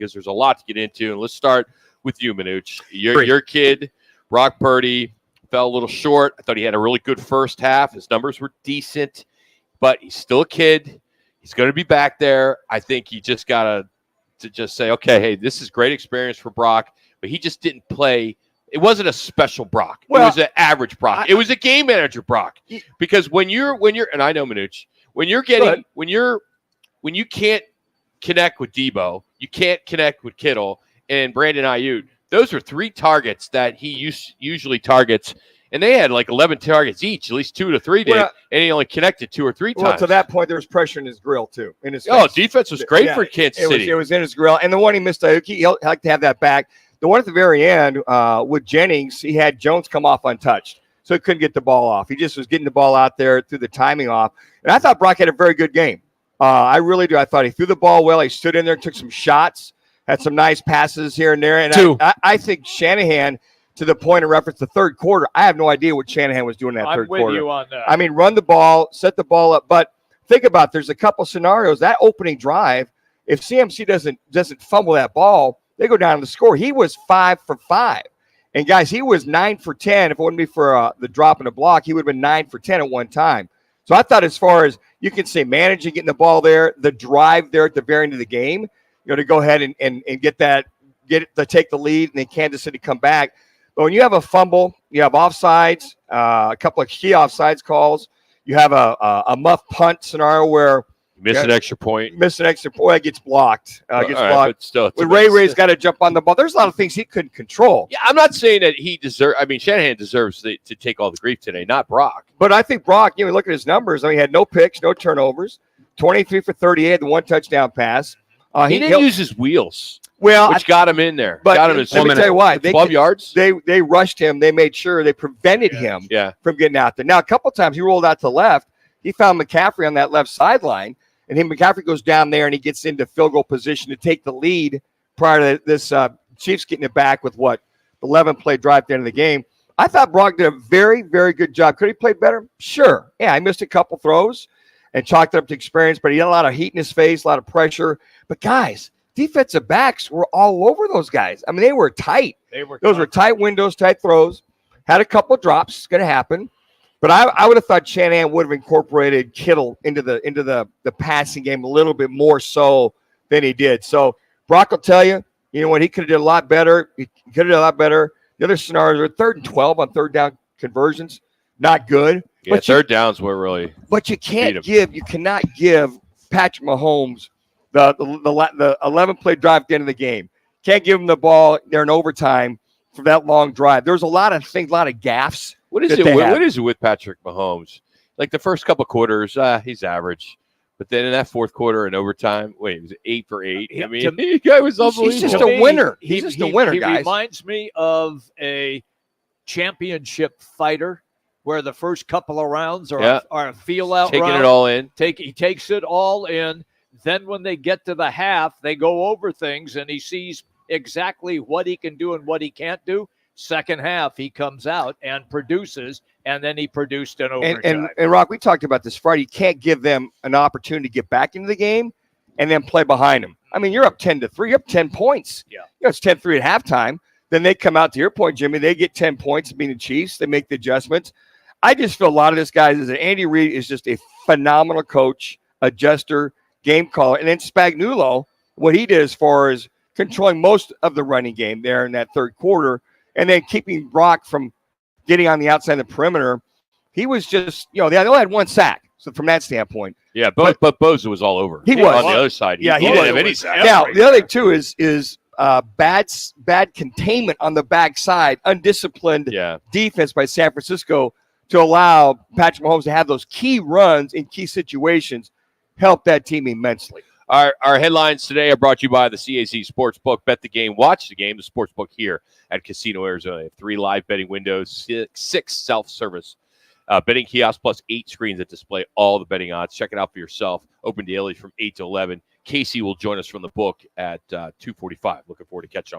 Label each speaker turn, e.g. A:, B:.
A: because there's a lot to get into. And let's start with you, Manuch. Your kid, Brock Purdy, fell a little short. I thought he had a really good first half. His numbers were decent, but he's still a kid. He's going to be back there. I think you just got to just say, okay, hey, this is great experience for Brock, but he just didn't play. It wasn't a special Brock. Well, it was an average Brock. It was a game manager Brock. Because when you're, and I know Manuch, when you can't connect with Debo, you can't connect with Kittle and Brandon Ayuk. Those are 3 targets that he usually targets, and they had like 11 targets each, at least 2 to 3 did, and he only connected 2 or 3 times.
B: Well, to that point, there was pressure in his grill too. In his
A: defense was great for Kansas City.
B: It was in his grill, and the one he missed, he'll like to have that back. The one at the very end with Jennings, he had Jones come off untouched, so he couldn't get the ball off. He just was getting the ball out there, threw the timing off, and I thought Brock had a very good game. I really do. I thought he threw the ball well. He stood in there, took some shots. Had some nice passes here and there. And I think Shanahan, to the point of reference, the third quarter, I have no idea what Shanahan was doing in that third quarter.
C: I'm with you on that.
B: I mean, run the ball, set the ball up. But think about it, there's a couple scenarios. That opening drive, if CMC doesn't fumble that ball, they go down to the score. He was 5 for 5. And, guys, he was 9 for 10. If it wouldn't be for the drop in the block, he would have been 9 for 10 at one time. So I thought as far as you can say managing, getting the ball there, the drive there at the very end of the game, to go ahead and get it to take the lead, and then Kansas City come back. But when you have a fumble, you have offsides, a couple of key offsides calls. You have a muff punt scenario where
A: miss an extra point.
B: It gets blocked.
A: Blocked. But still,
B: Ray's got to jump on the ball. There's a lot of things he couldn't control.
A: Yeah, I'm not saying that he deserves. I mean, Shanahan deserves to take all the grief today, not Brock.
B: But I think Brock, look at his numbers. I mean, he had no picks, no turnovers, 23 for 38, the 1 touchdown pass.
A: He didn't use his wheels,
B: which
A: got him in there.
B: But
A: got him
B: let me tell you why.
A: 12 yards?
B: They rushed him. They made sure they prevented him from getting out there. Now, a couple times he rolled out to the left. He found McCaffrey on that left sideline, and McCaffrey goes down there, and he gets into field goal position to take the lead prior to this Chiefs getting it back with, 11-play drive at the end of the game. I thought Brock did a very, very good job. Could he play better? Sure. Yeah, I missed a couple throws and chalked it up to experience, but he had a lot of heat in his face, a lot of pressure. But, guys, defensive backs were all over those guys. I mean, they were tight. Those were tight windows, tight throws. Had a couple of drops. It's going to happen. But I would have thought Shanahan would have incorporated Kittle into the passing game a little bit more so than he did. So Brock will tell you, what he could have did a lot better. He could have done a lot better. The other scenarios are 3rd and 12 on third down conversions. Not good.
A: Yeah, but third downs were really.
B: But you cannot give Patrick Mahomes the 11-play drive at the end of the game. Can't give him the ball there in overtime for that long drive. There's a lot of things, a lot of gaffes.
A: What is it with Patrick Mahomes? Like the first couple quarters, he's average. But then in that fourth quarter in overtime, it was 8 for 8. I mean, the guy was unbelievable.
B: He's just a winner. He's just a winner, guys.
C: He reminds me of a championship fighter where the first couple of rounds are a feel-out
A: taking it all in.
C: He takes it all in. Then when they get to the half, they go over things, and he sees exactly what he can do and what he can't do. Second half, he comes out and produces, and then he produced an overtime.
B: And Rock, we talked about this Friday. You can't give them an opportunity to get back into the game and then play behind them. I mean, you're up 10-3. You're up 10 points.
C: Yeah.
B: It's 10-3 at halftime. Then they come out, to your point, Jimmy. They get 10 points being the Chiefs. They make the adjustments. I just feel a lot of this, guys, is that Andy Reid is just a phenomenal coach, adjuster, game caller. And then Spagnuolo, what he did as far as controlling most of the running game there in that third quarter, and then keeping Brock from getting on the outside of the perimeter, he was just, they only had 1 sack. So from that standpoint.
A: Yeah, but Bosa was all over.
B: He was.
A: On the other side.
B: He
A: didn't have any sacks.
B: Now, the other thing, too, is bad containment on the backside, undisciplined defense by San Francisco to allow Patrick Mahomes to have those key runs in key situations, helped that team immensely.
A: Our headlines today are brought to you by the CAZ Sportsbook. Bet the game, watch the game. The Sportsbook here at Casino Arizona. They have 3 live betting windows, 6 self-service betting kiosks, plus 8 screens that display all the betting odds. Check it out for yourself. Open daily from 8 to 11. Casey will join us from the book at 2:45. Looking forward to catching up.